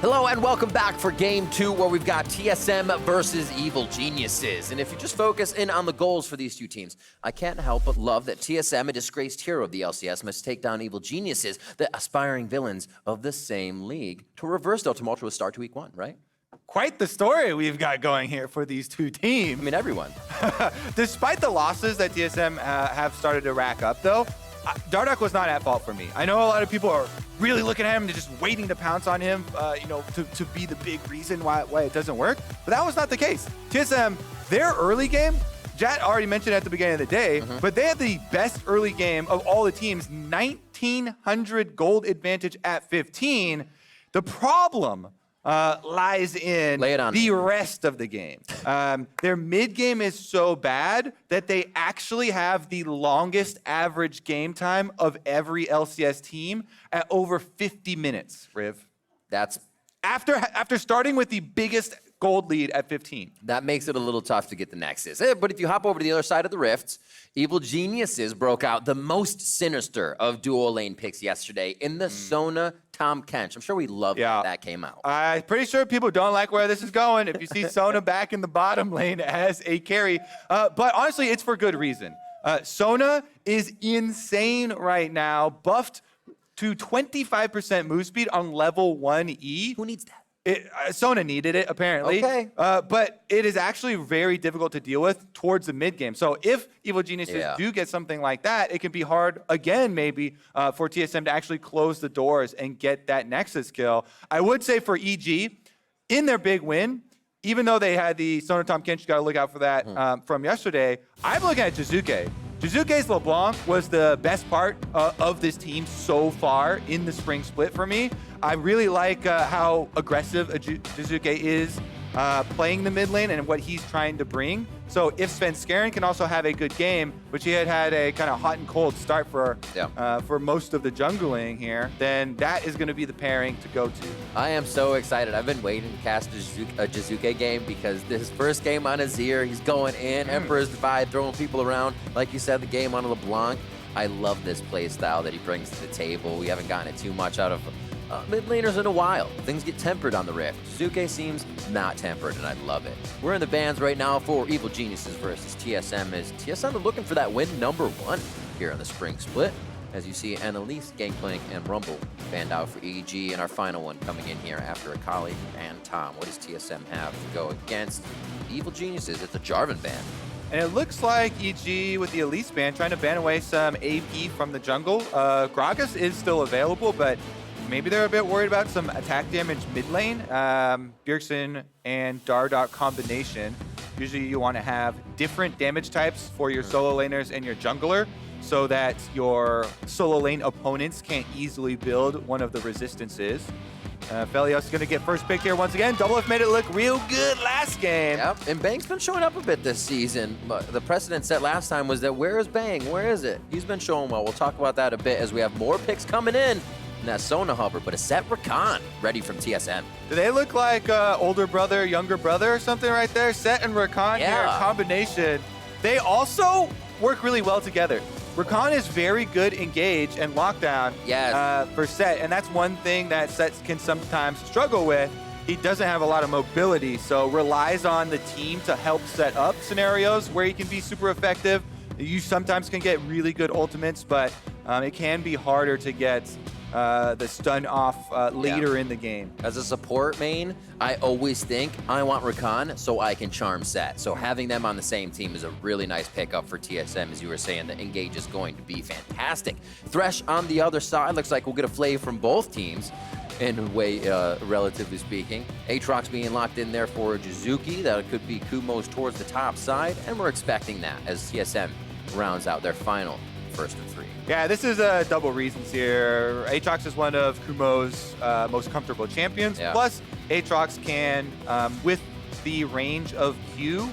Hello and welcome back for Game 2, where we've got TSM versus Evil Geniuses. And if you just focus in on the goals for these two teams, I can't help but love that TSM, a disgraced hero of the LCS, must take down Evil Geniuses, the aspiring villains of the same league, to reverse their tumultuous start to Week 1, right? Quite the story we've got going here for these two teams. I mean, everyone. Despite the losses that TSM have started to rack up, though, Dardoch was not at fault for me. I know a lot of people are really looking at him and just waiting to pounce on him, to be the big reason why it doesn't work. But that was not the case. TSM, their early game, Jat already mentioned at the beginning of the day, but they had the best early game of all the teams, 1,900 gold advantage at 15. The problem lies in the rest of the game. Their mid game is so bad that they actually have the longest average game time of every LCS team at over 50 minutes, Riv. That's after starting with the biggest gold lead at 15. That makes it a little tough to get the Nexus. But if you hop over to the other side of the rifts, Evil Geniuses broke out the most sinister of duo lane picks yesterday in the Sona Tom Kench. I'm sure we loved that came out. I'm pretty sure people don't like where this is going if you see Sona back in the bottom lane as a carry. But honestly, it's for good reason. Sona is insane right now, buffed to 25% move speed on level 1E. Who needs that? Sona needed it, apparently. Okay. But it is actually very difficult to deal with towards the mid game. So if Evil Geniuses do get something like that, it can be hard, again, maybe, for TSM to actually close the doors and get that Nexus kill. I would say for EG, in their big win, even though they had the Sona Tom Kench, you got to look out for that from yesterday, I'm looking at Jiizuke. Jiizuke's LeBlanc was the best part of this team so far in the Spring Split for me. I really like how aggressive Jiizuke is playing the mid lane and what he's trying to bring. So if Svenskeren can also have a good game, which he had a kind of hot and cold start for most of the jungling here, then that is going to be the pairing to go to. I am so excited. I've been waiting to cast a Jiizuke game because his first game on Azir, he's going in, Emperor's Divide, throwing people around. Like you said, the game on LeBlanc. I love this play style that he brings to the table. We haven't gotten it too much out of mid laners in a while. Things get tempered on the Rift. Jiizuke seems not tempered, and I love it. We're in the bans right now for Evil Geniuses versus TSM. As TSM are looking for that win #1 here on the Spring Split. As you see, Annalise, Gangplank, and Rumble banned out for EG, and our final one coming in here after Akali and Tom. What does TSM have to go against Evil Geniuses? It's a Jarvan ban. And it looks like EG with the Elise ban trying to ban away some AP from the jungle. Gragas is still available, but maybe they're a bit worried about some attack damage mid lane. Bjergsen and Dardoch combination. Usually you want to have different damage types for your solo laners and your jungler so that your solo lane opponents can't easily build one of the resistances. Aphelios is going to get first pick here once again. Double F made it look real good last game. Yep, and Bang's been showing up a bit this season. But the precedent set last time was that where is Bang? Where is it? He's been showing well. We'll talk about that a bit as we have more picks coming in. And that Sona hover, but a Sett Rakan ready from TSM. Do they look like older brother, younger brother or something right there? Sett and Rakan here, combination. They also work really well together. Rakan is very good engage and lockdown for Sett, and that's one thing that Sett can sometimes struggle with. He doesn't have a lot of mobility, so relies on the team to help set up scenarios where he can be super effective. You sometimes can get really good ultimates, but it can be harder to get the stun off later in the game. As a support main, I always think I want Rakan so I can charm Sett. So having them on the same team is a really nice pickup for TSM. As you were saying, the engage is going to be fantastic. Thresh on the other side looks like we'll get a flavor from both teams in a way, relatively speaking. Aatrox being locked in there for Jiizuke. That could be Kumo's towards the top side, and we're expecting that as TSM rounds out their final first of 3. Yeah, this is double reasons here. Aatrox is one of Kumo's most comfortable champions. Plus, Aatrox can, with the range of Q,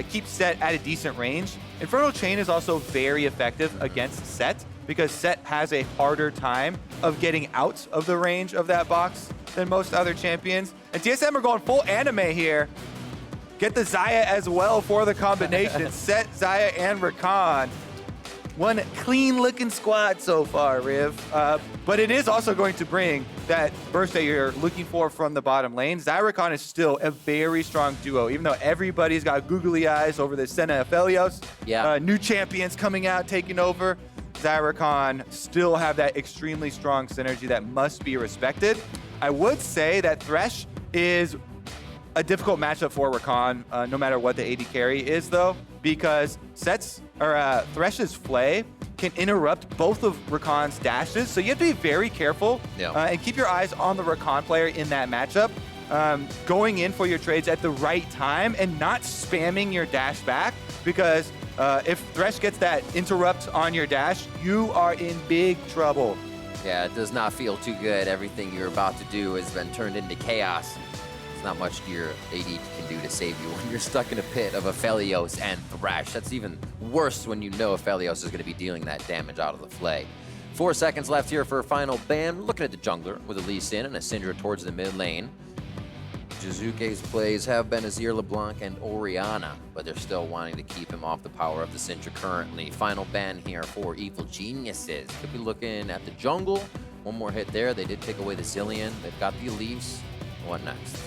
keep Sett at a decent range. Infernal Chain is also very effective against Sett because Sett has a harder time of getting out of the range of that box than most other champions. And TSM are going full anime here. Get the Xayah as well for the combination. Sett, Xayah, and Rakan. One clean-looking squad so far, Riv. but it is also going to bring that burst that you're looking for from the bottom lane. Rakan is still a very strong duo, even though everybody's got googly eyes over the Senna Aphelios. Yeah. New champions coming out, taking over. Rakan still have that extremely strong synergy that must be respected. I would say that Thresh is a difficult matchup for Rakan, no matter what the AD carry is, though, because Thresh's Flay can interrupt both of Rakan's dashes, so you have to be very careful and keep your eyes on the Rakan player in that matchup, going in for your trades at the right time and not spamming your dash back, because if Thresh gets that interrupt on your dash, you are in big trouble. Yeah, it does not feel too good. Everything you're about to do has been turned into chaos. There's not much your AD can do to save you when you're stuck in a pit of Aphelios and Thresh. That's even worse when you know Aphelios is going to be dealing that damage out of the Flay. 4 seconds left here for a final ban. Looking at the jungler with a Lee Sin and a Syndra towards the mid lane. Jiizuke's plays have been Azir, LeBlanc, and Orianna, but they're still wanting to keep him off the power of the Syndra currently. Final ban here for Evil Geniuses. Could be looking at the jungle. One more hit there. They did take away the Zillion. They've got the Elise. What next?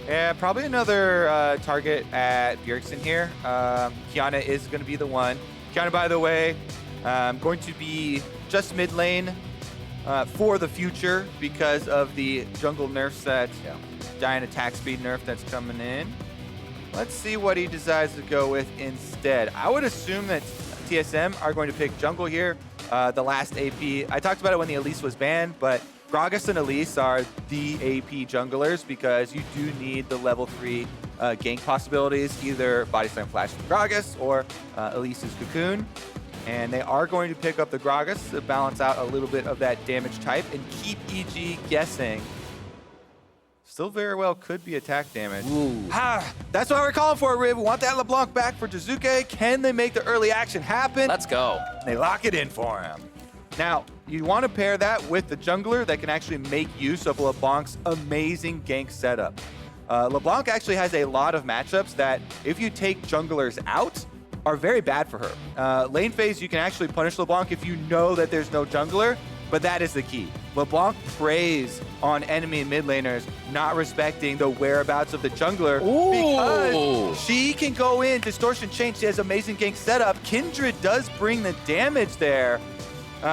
Yeah, probably another target at Bjergsen here. Qiyana is going to be the one. Qiyana, by the way, going to be just mid lane for the future because of the jungle nerfs that giant attack speed nerf that's coming in. Let's see what he decides to go with instead. I would assume that TSM are going to pick jungle here. The last AP, I talked about it when the Elise was banned, but Gragas and Elise are the AP junglers because you do need the level 3 gank possibilities, either Body Slam Flash from Gragas or Elise's Cocoon. And they are going to pick up the Gragas to balance out a little bit of that damage type and keep EG guessing. Still very well could be attack damage. That's what we're calling for, Rib. We want that LeBlanc back for Jiizuke. Can they make the early action happen? Let's go. They lock it in for him. Now, you want to pair that with the jungler that can actually make use of LeBlanc's amazing gank setup. LeBlanc actually has a lot of matchups that, if you take junglers out, are very bad for her. Lane phase, you can actually punish LeBlanc if you know that there's no jungler, but that is the key. LeBlanc preys on enemy mid laners not respecting the whereabouts of the jungler because she can go in, distortion chain, she has amazing gank setup. Kindred does bring the damage there.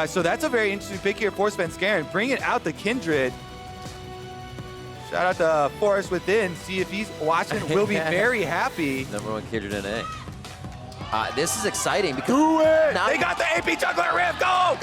So that's a very interesting pick here for Svenskeren. Bringing out the Kindred. Shout out to Forest Within. See if he's watching. Will be very happy. #1 Kindred in A. This is exciting because do it! They got the AP jungler Rift. Go!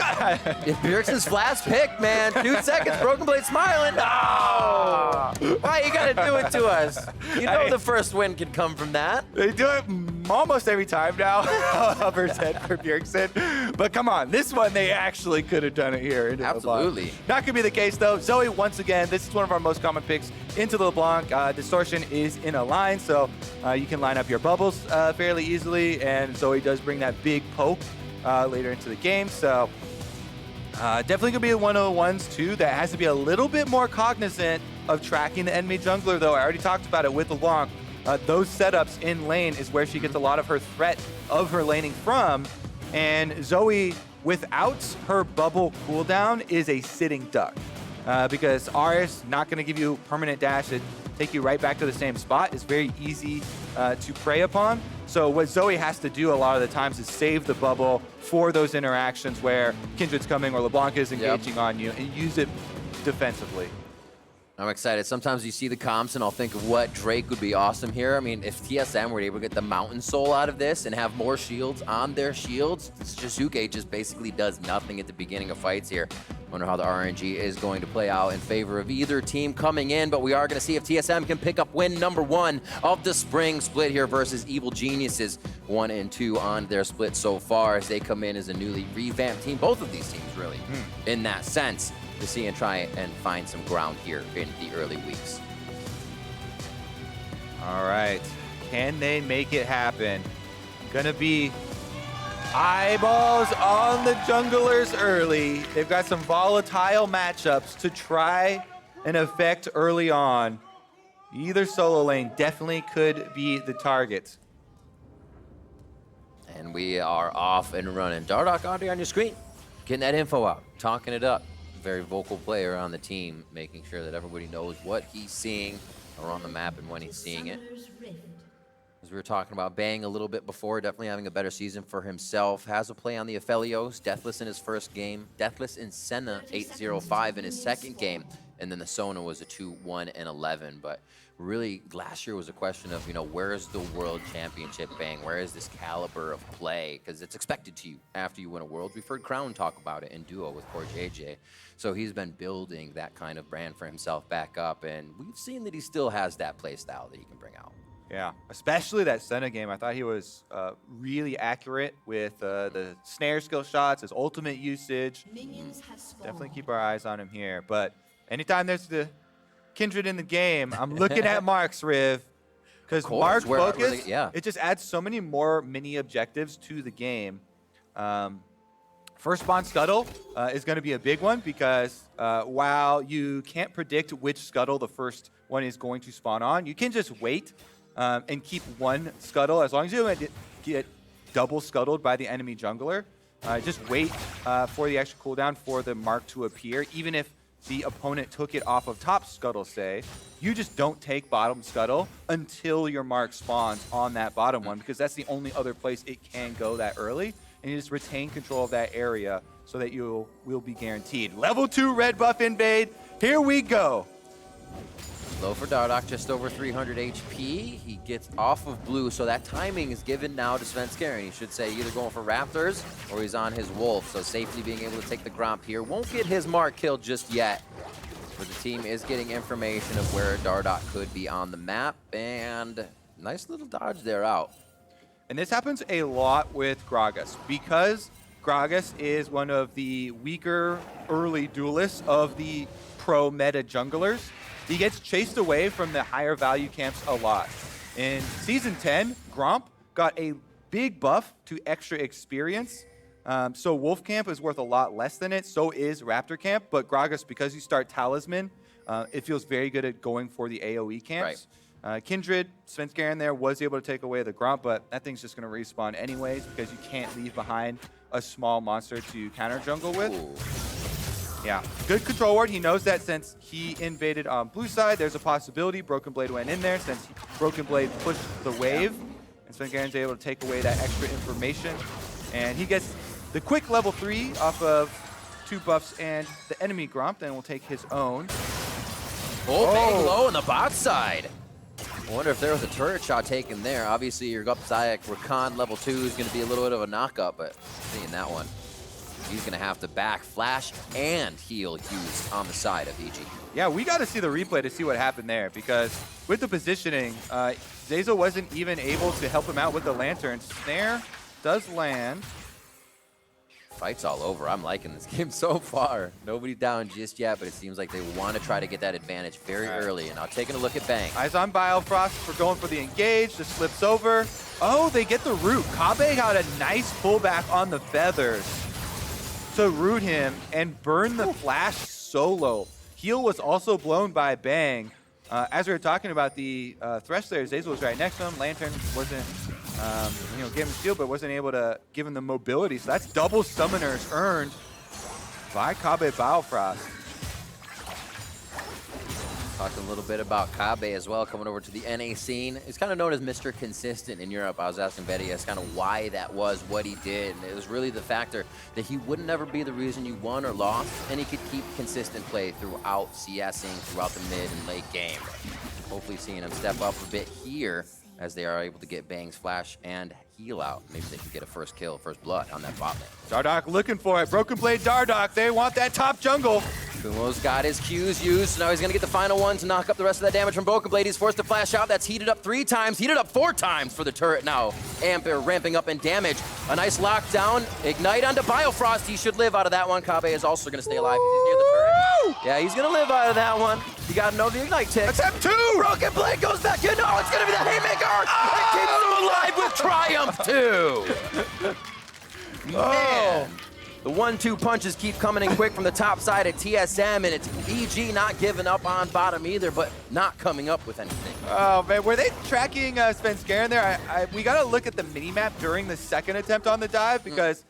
Bjergsen's last pick, man. 2 seconds. Broken Blade smiling. No! Why you gotta do it to us? You know the first win can come from that. They do it almost every time now. Hover's head for Bjergsen. But come on, this one they actually could have done it here. Absolutely. Not gonna be the case though. Zoe, once again, this is one of our most common picks into the LeBlanc. Distortion is in a line, so you can line up your bubbles fairly easily. And Zoe does bring that big poke later into the game. So definitely going to be one of the ones, too, that has to be a little bit more cognizant of tracking the enemy jungler, though. I already talked about it with LeBlanc. Those setups in lane is where she gets a lot of her threat of her laning from. And Zoe, without her bubble cooldown, is a sitting duck. Because Aris not going to give you permanent dash that take you right back to the same spot. It's very easy to prey upon. So what Zoe has to do a lot of the times is save the bubble for those interactions where Kindred's coming or LeBlanc is engaging on you and use it defensively. I'm excited. Sometimes you see the comps and I'll think of what Drake would be awesome here. I mean, if TSM were able to get the Mountain Soul out of this and have more shields on their shields, Jiizuke just basically does nothing at the beginning of fights here. Wonder how the RNG is going to play out in favor of either team coming in, but we are going to see if TSM can pick up win #1 of the spring split here versus Evil Geniuses. 1 and 2 on their split so far as they come in as a newly revamped team. Both of these teams really, in that sense, to see and try and find some ground here in the early weeks. All right, can they make it happen? Gonna be eyeballs on the junglers early. They've got some volatile matchups to try and affect early on. Either solo lane definitely could be the target. And we are off and running. Dardoch already on your screen. Getting that info out, talking it up. very vocal player on the team, making sure that everybody knows what he's seeing around the map and when he's seeing it. As we were talking about Bang a little bit before, definitely having a better season for himself. Has a play on the Aphelios, deathless in his first game, deathless in Senna 8-0-5 in his second game, and then the Sona was a 2-1-11. But really, last year was a question of, you know, where is the World Championship Bang? Where is this caliber of play? Because it's expected to you after you win a World. We've heard Crown talk about it in duo with Core JJ. So he's been building that kind of brand for himself back up, and we've seen that he still has that play style that he can bring out. Yeah, especially that Senna game. I thought he was really accurate with the snare skill shots, his ultimate usage. Definitely keep our eyes on him here. But anytime there's the Kindred in the game, I'm looking at Mark's Riv. Because Mark's focus, it just adds so many more mini objectives to the game. First spawn scuttle is going to be a big one because while you can't predict which scuttle the first one is going to spawn on, you can just wait and keep one scuttle. As long as you don't get double scuttled by the enemy jungler, just wait for the extra cooldown for the mark to appear. Even if the opponent took it off of top scuttle, say, you just don't take bottom scuttle until your mark spawns on that bottom one, because that's the only other place it can go that early. And you just retain control of that area so that you will be guaranteed. Level 2 red buff invade. Here we go. Low for Dardoch, just over 300 HP. He gets off of blue, so that timing is given now to Svenskeren. He should say either going for Raptors or he's on his Wolf. So safely being able to take the Gromp here. Won't get his mark killed just yet. But the team is getting information of where Dardoch could be on the map. And nice little dodge there out. And this happens a lot with Gragas because Gragas is one of the weaker early duelists of the pro meta junglers. He gets chased away from the higher value camps a lot. In Season 10, Gromp got a big buff to extra experience. So Wolf Camp is worth a lot less than it. So is Raptor Camp. But Gragas, because you start Talisman, it feels very good at going for the AoE camps. Right. Kindred, Svenskeren there was able to take away the Gromp, but that thing's just going to respawn anyways because you can't leave behind a small monster to counter jungle with. Ooh. Yeah, good control ward. He knows that since he invaded on blue side, there's a possibility Broken Blade went in there since Broken Blade pushed the wave. And Svenskeren's able to take away that extra information. And he gets the quick level 3 off of 2 buffs and the enemy Gromp, then will take his own. Oh, bang low on the bot side. I wonder if there was a turret shot taken there. Obviously, your up Xayah Rakan level 2 is going to be a little bit of a knockup, but seeing that one, he's going to have to back flash and heal used on the side of EG. Yeah, we got to see the replay to see what happened there because with the positioning, Zeyzal wasn't even able to help him out with the lantern. Snare does land. Fight's all over. I'm liking this game so far. Nobody down just yet, but it seems like they want to try to get that advantage very early. And now taking a look at Bang. Eyes on Biofrost for going for the engage. Just slips over. Oh, they get the root. Kobbe got a nice pullback on the feathers to root him and burn the flash solo. Heal was also blown by Bang. As we were talking about the Thresh there, Zeyzal was right next to him. Lantern wasn't, gave him steal, but wasn't able to give him the mobility. So that's double summoners earned by Kobbe Biofrost. Talked a little bit about Kobbe as well, coming over to the NA scene. He's kind of known as Mr. Consistent in Europe. I was asking Betty as kind of why that was, what he did. And it was really the factor that he would never be the reason you won or lost, and he could keep consistent play throughout CSing, throughout the mid and late game. Hopefully seeing him step up a bit here as they are able to get Bang's flash and heal out. Maybe they can get a first kill, first blood on that bot lane. Dardoch looking for it. Broken Blade Dardoch. They want that top jungle. Kumo's got his Qs used, so now he's going to get the final one to knock up the rest of that damage from Broken Blade. He's forced to flash out. That's heated up 3 times, heated up 4 times for the turret now. Ramping up in damage. A nice lockdown. Ignite onto Biofrost. He should live out of that one. Kobbe is also going to stay alive. He's near the turret. Yeah, he's going to live out of that one. You got to know the Ignite tick. Attempt 2! Broken Blade goes back in. Oh, it's going to be the Haymaker. It keeps him alive with Triumph, too. Man. The 1-2 punches keep coming in quick from the top side of TSM, and it's EG not giving up on bottom either, but not coming up with anything. Oh, man. Were they tracking Svenskeren there? We got to look at the minimap during the second attempt on the dive because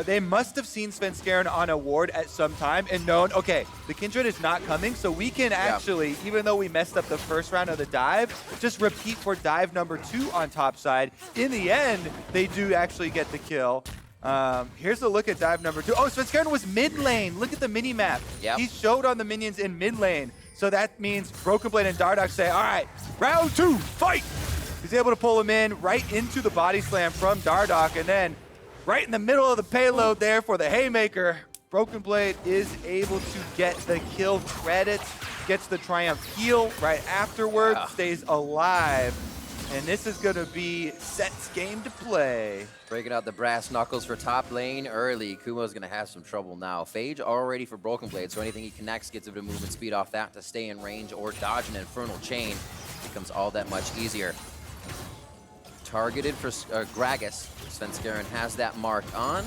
they must have seen Svenskeren on a ward at some time and known, okay, the Kindred is not coming, so we can actually, even though we messed up the first round of the dive, just repeat for dive number 2 on Topside. In the end, they do actually get the kill. Here's a look at dive number 2. Oh, Svenskeren was mid lane. Look at the mini map. Yep. He showed on the minions in mid lane. So that means Broken Blade and Dardoch say, all right, round 2, fight! He's able to pull him in right into the body slam from Dardoch, and then right in the middle of the payload there for the haymaker, Broken Blade is able to get the kill credit, gets the triumph heal right afterwards, stays alive. And this is going to be Sett's game to play. Breaking out the brass knuckles for top lane early. Kumo's going to have some trouble now. Phage already for Broken Blade, so anything he connects gets a bit of movement speed off that to stay in range or dodge an Infernal chain. Becomes all that much easier. Targeted for Gragas. Svenskeren has that mark on.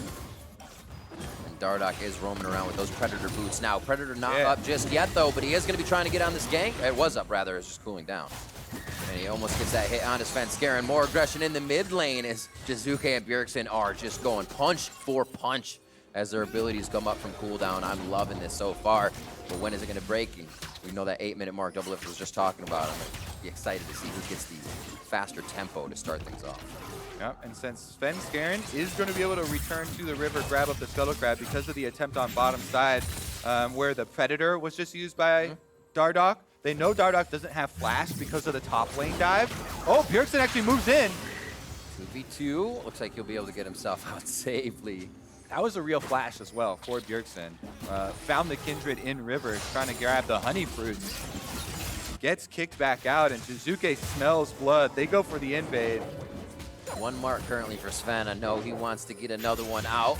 And Dardoch is roaming around with those Predator boots now. Predator not up just yet, though, but he is going to be trying to get on this gank. It was up, rather. It's just cooling down. And he almost gets that hit onto Svenskeren. More aggression in the mid lane as Jiizuke and Bjergsen are just going punch for punch as their abilities come up from cooldown. I'm loving this so far. But when is it going to break? And we know that 8-minute mark Doublelift was just talking about. I'm be excited to see who gets the faster tempo to start things off. Yep, and since Svenskeren is going to be able to return to the river, grab up the Scuttle Crab because of the attempt on bottom side where the Predator was just used by Dardoch. They know Dardoch doesn't have flash because of the top lane dive. Oh, Bjergsen actually moves in. 2v2. Looks like he'll be able to get himself out safely. That was a real flash as well for Bjergsen. Found the Kindred in river, trying to grab the honey fruits. Gets kicked back out, and Jiizuke smells blood. They go for the invade. One mark currently for Sven. I know he wants to get another one out.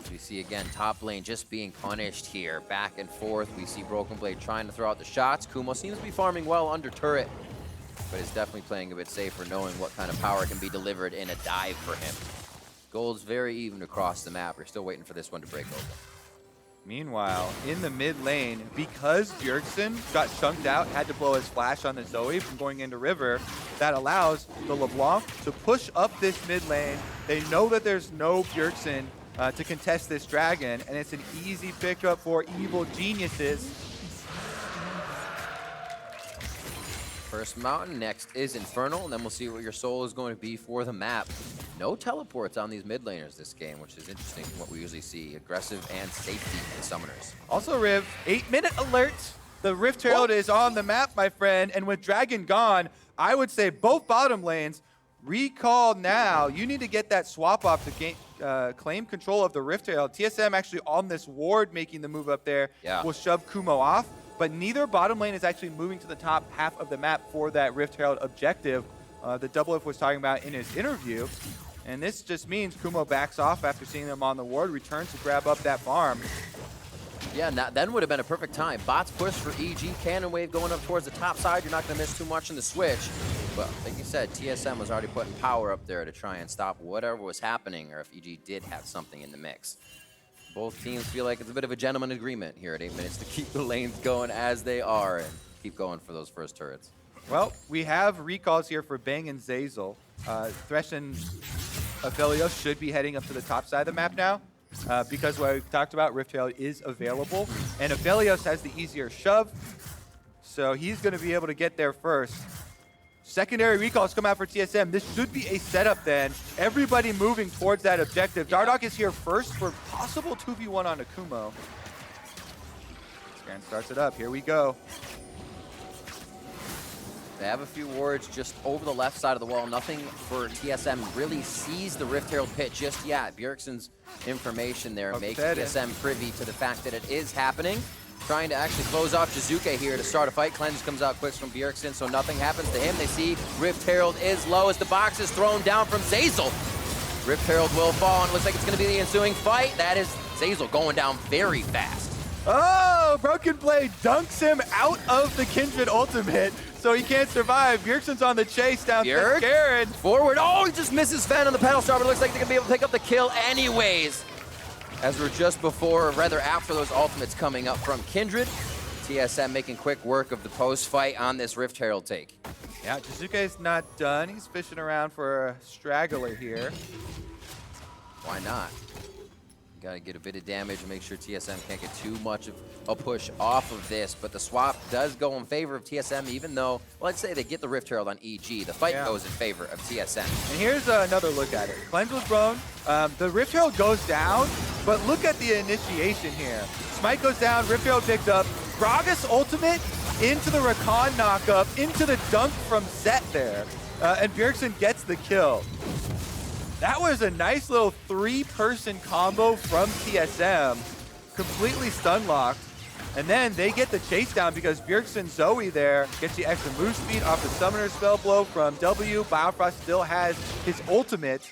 We see again top lane just being punished here. Back and forth. We see Broken Blade trying to throw out the shots. Kumo seems to be farming well under turret, but is definitely playing a bit safer, knowing what kind of power can be delivered in a dive for him. Gold's very even across the map. We're still waiting for this one to break open. Meanwhile, in the mid lane, because Bjergsen got chunked out, had to blow his flash on the Zoe from going into river, that allows the LeBlanc to push up this mid lane. They know that there's no Bjergsen to contest this dragon, and it's an easy pickup for Evil Geniuses. First mountain, next is Infernal, and then we'll see what your soul is going to be for the map. No teleports on these mid laners this game, which is interesting from what we usually see. Aggressive and safety in summoners. Also, Riv, 8-minute alert. The Rift Herald is on the map, my friend, and with Dragon gone, I would say both bottom lanes, recall now. You need to get that swap off to gain, claim control of the Rift Herald. TSM actually on this ward making the move up there will shove Kumo off, but neither bottom lane is actually moving to the top half of the map for that Rift Herald objective the Doublelift was talking about in his interview. And this just means Kumo backs off after seeing them on the ward, returns to grab up that farm. Yeah, and that then would have been a perfect time. Bots push for EG, Cannon Wave going up towards the top side. You're not going to miss too much in the switch. But like you said, TSM was already putting power up there to try and stop whatever was happening, or if EG did have something in the mix. Both teams feel like it's a bit of a gentleman agreement here at 8 minutes to keep the lanes going as they are and keep going for those first turrets. Well, we have recalls here for Bang and Zeyzal. Thresh and Aphelios should be heading up to the top side of the map now because what we talked about, Rift Herald is available. And Aphelios has the easier shove, so he's going to be able to get there first. Secondary recalls come out for TSM. This should be a setup then. Everybody moving towards that objective. Dardoch is here first for possible 2v1 on a Kumo. Svenskeren starts it up. Here we go. They have a few wards just over the left side of the wall. Nothing for TSM really sees the Rift Herald pit just yet. Bjergsen's information there makes TSM privy to the fact that it is happening. Trying to actually close off Jiizuke here to start a fight. Cleanse comes out quick from Bjergsen, so nothing happens to him. They see Rift Herald is low as the box is thrown down from Zeyzal. Rift Herald will fall, and looks like it's going to be the ensuing fight. That is Zeyzal going down very fast. Oh, Broken Blade dunks him out of the Kindred ultimate, so he can't survive. Bjergsen's on the chase down Svenskeren. Forward. Oh, he just misses Sven on the pedal star, but it looks like they're going to be able to pick up the kill anyways. As we're just before, or rather after those ultimates coming up from Kindred. TSM making quick work of the post fight on this Rift Herald take. Yeah, Jiizuke's not done. He's fishing around for a straggler here. Why not? Gotta get a bit of damage and make sure TSM can't get too much of a push off of this, but the swap does go in favor of TSM, even though, well, let's say they get the Rift Herald on EG. The fight goes in favor of TSM. And here's another look at it. Cleanse was blown. The Rift Herald goes down, but look at the initiation here. Smite goes down, Rift Herald picked up. Gragas ultimate into the Rakan knockup, into the dunk from Sett there. And Bjergsen gets the kill. That was a nice little 3-person combo from TSM, completely stun locked. And then they get the chase down because Bjergsen Zoe there gets the extra move speed off the summoner spell blow from W. Biofrost still has his ultimate.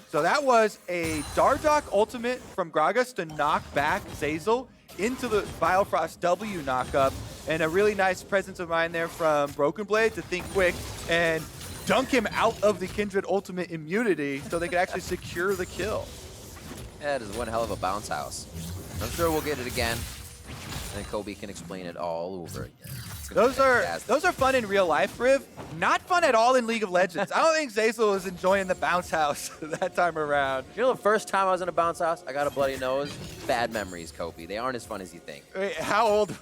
So that was a Dardoch ultimate from Gragas to knock back Zeyzal into the Biofrost W knockup. And a really nice presence of mind there from Broken Blade to think quick and dunk him out of the Kindred ultimate immunity so they could actually secure the kill. That is one hell of a bounce house. I'm sure we'll get it again. And Kobbe can explain it all over again. Those are fun in real life, Riv. Not fun at all in League of Legends. I don't think Zeyzal was enjoying the bounce house that time around. You know, the first time I was in a bounce house, I got a bloody nose. Bad memories, Kobbe. They aren't as fun as you think. Wait, how old?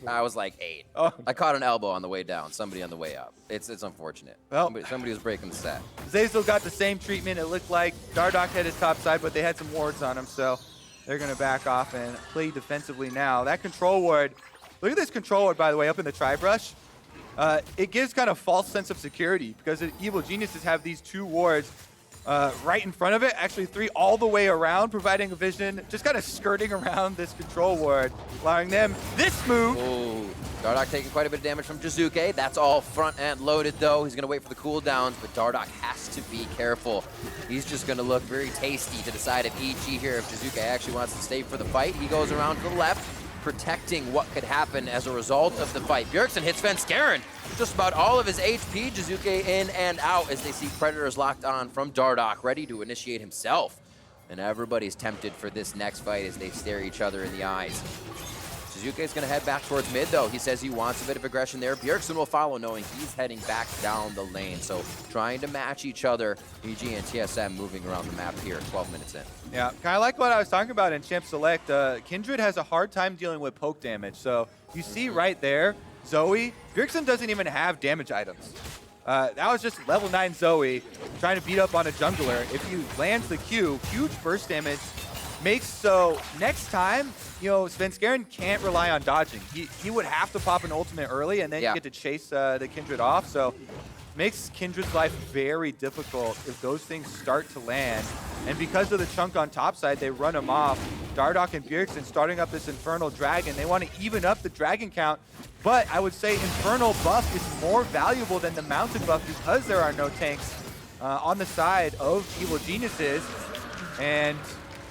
I was like 8. Oh. I caught an elbow on the way down, somebody on the way up. It's unfortunate. Well, somebody was breaking the set. Zeyzal got the same treatment, it looked like. Dardoch had his top side, but they had some wards on him, so they're going to back off and play defensively now. That control ward, look at this control ward, by the way, up in the tri-brush. It gives kind of false sense of security because the Evil Geniuses have these 2 wards right in front of it, actually 3 all the way around, providing a vision, just kind of skirting around this control ward, allowing them this move. Ooh, Dardoch taking quite a bit of damage from Jiizuke. That's all front end loaded though. He's gonna wait for the cooldowns, but Dardoch has to be careful. He's just gonna look very tasty to decide if EG here, if Jiizuke actually wants to stay for the fight. He goes around to the left, protecting what could happen as a result of the fight. Bjergsen hits Svenskeren. Just about all of his HP. Jiizuke in and out as they see Predators locked on from Dardoch, ready to initiate himself. And everybody's tempted for this next fight as they stare each other in the eyes. Jiizuke's gonna head back towards mid though. He says he wants a bit of aggression there. Bjergsen will follow, knowing he's heading back down the lane. So trying to match each other. EG and TSM moving around the map here, 12 minutes in. Yeah, kind of like what I was talking about in Champ Select. Kindred has a hard time dealing with poke damage. So you see right there, Zoe, Bjergsen doesn't even have damage items. That was just level 9 Zoe trying to beat up on a jungler. If you land the Q, huge burst damage makes so next time, you know, Svenskeren can't rely on dodging. He would have to pop an ultimate early and then you get to chase the Kindred off. So makes Kindred's life very difficult if those things start to land. And because of the chunk on topside, they run him off. Dardoch and Bjergsen starting up this Infernal Dragon. They want to even up the Dragon count. But I would say Infernal buff is more valuable than the Mountain buff because there are no tanks on the side of Evil Geniuses. And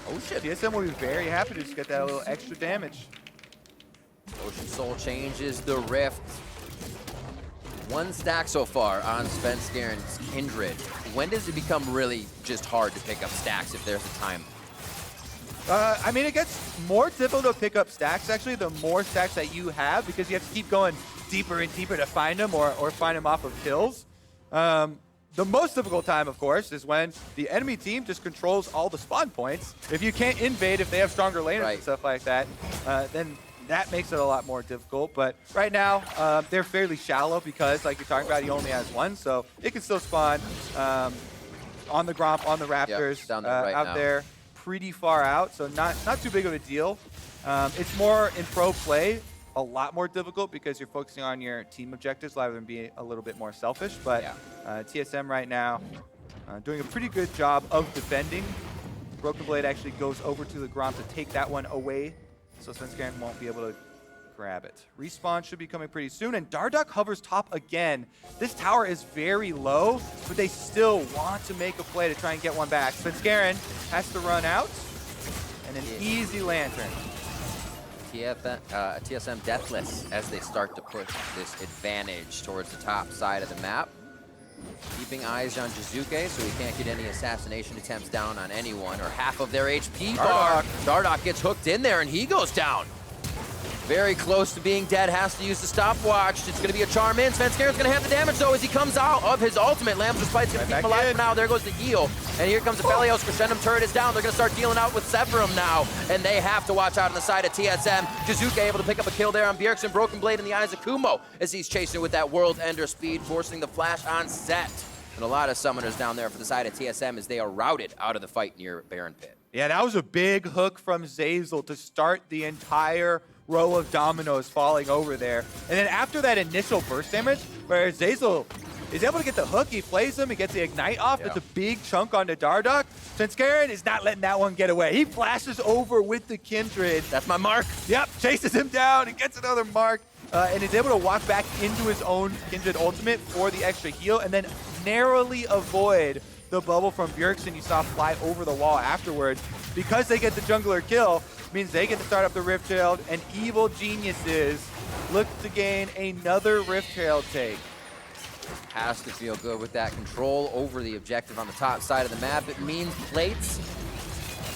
oh shit, TSM will be very happy to just get that little extra damage. Ocean Soul changes the Rift. 1 stack so far on Svenskeren's Kindred. When does it become really just hard to pick up stacks if there's a time? I mean, it gets more difficult to pick up stacks, actually, the more stacks that you have, because you have to keep going deeper and deeper to find them or find them off of kills. The most difficult time, of course, is when the enemy team just controls all the spawn points. If you can't invade, if they have stronger laners and stuff like that, then that makes it a lot more difficult. But right now, they're fairly shallow because, like you're talking about, he only has 1, so it can still spawn on the Gromp, on the Raptors, down there right out now. there, pretty far out, so not too big of a deal. It's more in pro play, a lot more difficult because you're focusing on your team objectives rather than being a little bit more selfish. But TSM right now doing a pretty good job of defending. Broken Blade actually goes over to the Gromp to take that one away, so Svenskeren won't be able to grab it. Respawn should be coming pretty soon, and Dardoch hovers top again. This tower is very low, but they still want to make a play to try and get one back. Svenskeren has to run out, and an easy lantern. TSM deathless as they start to push this advantage towards the top side of the map. Keeping eyes on Jiizuke so he can't get any assassination attempts down on anyone or half of their HP bar. Dardoch gets hooked in there and he goes down. Very close to being dead, has to use the stopwatch. It's gonna be a charm in. Svenskeren's gonna have the damage though as he comes out of his ultimate. Lamb's Respite's gonna keep him alive for now. There goes the heal. And here comes Aphelios. Crescendum turret is down. They're gonna start dealing out with Severum now. And they have to watch out on the side of TSM. Jiizuke able to pick up a kill there on Bjergsen. Broken Blade in the eyes of Kumo as he's chasing with that World Ender speed, forcing the flash on Sett. And a lot of summoners down there for the side of TSM as they are routed out of the fight near Baron Pit. Yeah, that was a big hook from Zeyzal to start the entire row of dominoes falling over there. And then after that initial burst damage, where Zeyzal is able to get the hook, he plays him, he gets the ignite off. That's a big chunk onto Dardoch. Svenskeren is not letting that one get away. He flashes over with the Kindred. That's my mark. Yep, chases him down and gets another mark. And is able to walk back into his own Kindred ultimate for the extra heal and then narrowly avoid the bubble from Bjergsen you saw fly over the wall afterwards. Because they get the jungler kill, means they get to start up the Rift Herald, and Evil Geniuses look to gain another Rift Herald take. Has to feel good with that control over the objective on the top side of the map. It means plates.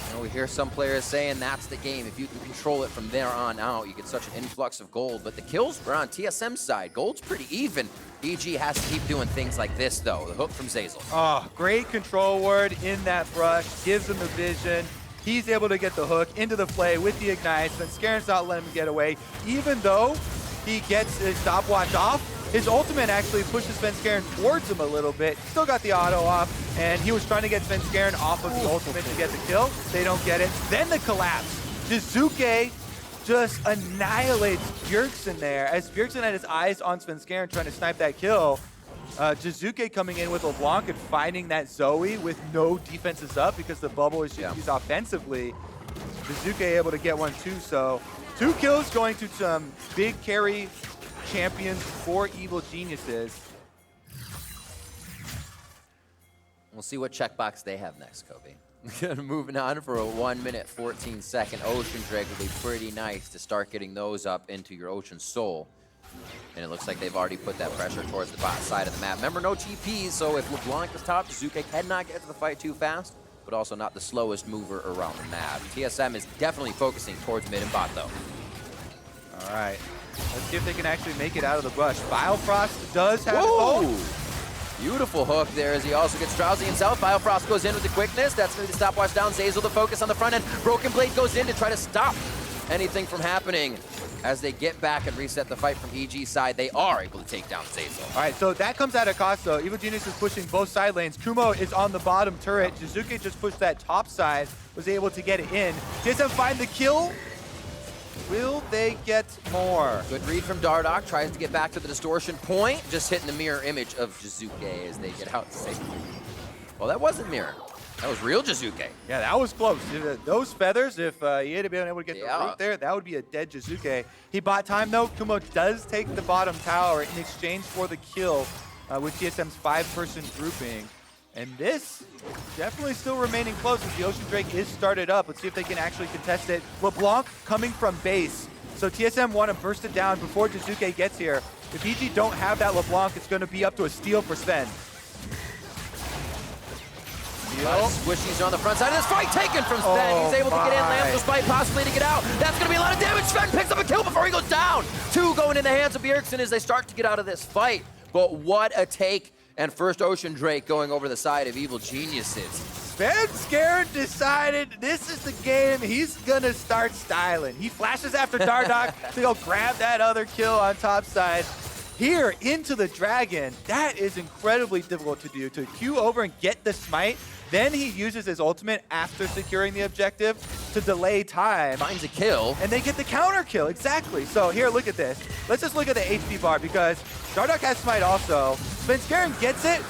You know, we hear some players saying that's the game. If you can control it from there on out, you get such an influx of gold. But the kills were on TSM's side. Gold's pretty even. EG has to keep doing things like this, though. The hook from Zeyzal. Oh, great control ward in that brush. Gives him the vision. He's able to get the hook into the play with the ignite. Svenskeren's not letting him get away. Even though he gets his stopwatch off, his ultimate actually pushes Svenskeren towards him a little bit. Still got the auto off, and he was trying to get Svenskeren off of the ultimate to get the kill. They don't get it. Then the collapse. Jiizuke just annihilates Bjergsen there. As Bjergsen had his eyes on Svenskeren trying to snipe that kill, Jiizuke coming in with LeBlanc and finding that Zoe with no defenses up because the bubble is used offensively. Jiizuke able to get one too, so 2 kills going to some big carry champions for Evil Geniuses. We'll see what checkbox they have next, Kobbe. Moving on for a 1-minute, 14-second Ocean Drake will be pretty nice to start getting those up into your Ocean Soul. And it looks like they've already put that pressure towards the bot side of the map. Remember, no TPs, so if LeBlanc is top, Jiizuke cannot get to the fight too fast, but also not the slowest mover around the map. TSM is definitely focusing towards mid and bot, though. All right. Let's see if they can actually make it out of the brush. Biofrost does have ult. Beautiful hook there as he also gets drowsy himself. Biofrost goes in with the quickness. That's going to be the stopwatch down. Zeyzal to focus on the front end. Broken Blade goes in to try to stop anything from happening. As they get back and reset the fight from EG's side, they are able to take down Zeyzal. All right, so that comes at a cost, though. Evil Genius is pushing both side lanes. Kumo is on the bottom turret. Jiizuke just pushed that top side, was able to get it in. TSM find the kill. Will they get more? Good read from Dardoch. Tries to get back to the distortion point. Just hitting the mirror image of Jiizuke as they get out safely. Well, that wasn't mirror. That was real Jiizuke. Yeah, that was close. Those feathers, if he had been able to get the root there, that would be a dead Jiizuke. He bought time, though. Kumo does take the bottom tower in exchange for the kill with TSM's 5-person grouping. And this definitely still remaining close as the Ocean Drake is started up. Let's see if they can actually contest it. LeBlanc coming from base. So TSM want to burst it down before Jiizuke gets here. If EG don't have that LeBlanc, it's going to be up to a steal for Sven. Squishies on the front side of this fight, taken from Sven. He's able to get in, Lamb's Respite possibly to get out. That's going to be a lot of damage. Sven picks up a kill before he goes down. 2 going in the hands of Bjergsen as they start to get out of this fight. But what a take. And first Ocean Drake going over the side of Evil Geniuses. Svenskeren decided this is the game he's gonna start styling. He flashes after Dardoch to go grab that other kill on top side. Here into the dragon, that is incredibly difficult to do, to queue over and get the smite. Then he uses his ultimate after securing the objective to delay time. Finds a kill. And they get the counter kill, exactly. So here, look at this. Let's just look at the HP bar because Dardoch has smite also. Svenskeren gets it,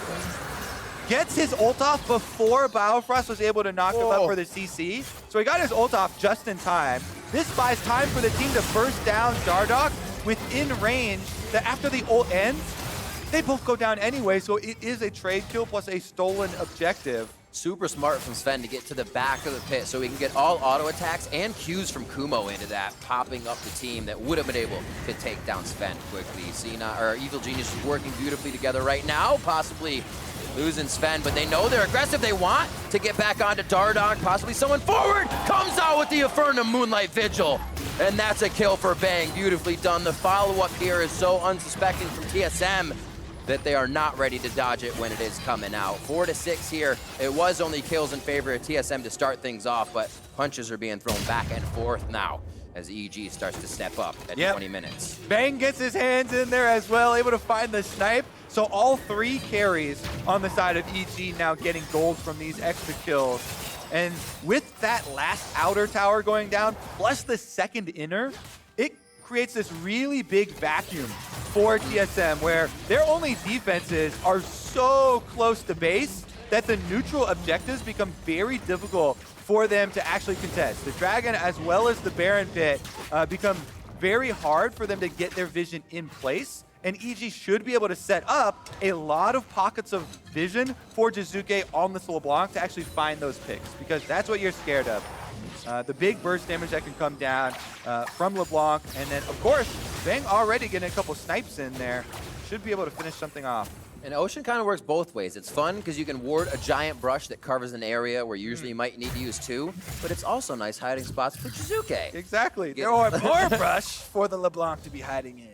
gets his ult off before Biofrost was able to knock him up for the CC. So he got his ult off just in time. This buys time for the team to burst down Dardoch within range that after the ult ends, they both go down anyway, so it is a trade kill plus a stolen objective. Super smart from Sven to get to the back of the pit so we can get all auto attacks and Qs from Kumo into that, popping up the team that would have been able to take down Sven quickly. Evil Genius is working beautifully together right now, possibly losing Sven, but they know they're aggressive. They want to get back onto Dardoch, possibly someone forward, comes out with the Infernal Moonlight Vigil. And that's a kill for Bang. Beautifully done. The follow-up here is so unsuspecting from TSM that they are not ready to dodge it when it is coming out. 4-6 here. It was only kills in favor of TSM to start things off, but punches are being thrown back and forth now as EG starts to step up at 20 minutes. Bang gets his hands in there as well, able to find the snipe. So all 3 carries on the side of EG now getting gold from these extra kills. And with that last outer tower going down, plus the second inner, it creates this really big vacuum for TSM where their only defenses are so close to base that the neutral objectives become very difficult for them to actually contest. The Dragon as well as the Baron Pit become very hard for them to get their vision in place. And EG should be able to set up a lot of pockets of vision for Jiizuke on this LeBlanc to actually find those picks, because that's what you're scared of. The big burst damage that can come down from LeBlanc, and then, of course, Bang already getting a couple snipes in there. Should be able to finish something off. And Ocean kind of works both ways. It's fun because you can ward a giant brush that covers an area where usually you might need to use 2, but it's also nice hiding spots for Jiizuke. Exactly. There are more brush for the LeBlanc to be hiding in.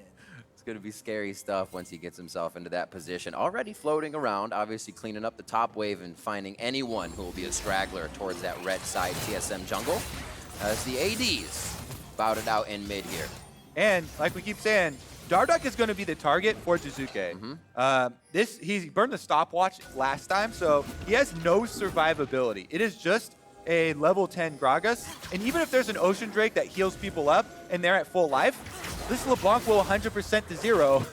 It's going to be scary stuff once he gets himself into that position. Already floating around, obviously cleaning up the top wave and finding anyone who will be a straggler towards that red side TSM jungle. As the ADs bowed it out in mid here. And like we keep saying, Dardoch is going to be the target for Jiizuke. He burned the stopwatch last time, so he has no survivability. It is just a level 10 Gragas, and even if there's an Ocean Drake that heals people up and they're at full life, this LeBlanc will 100% to 0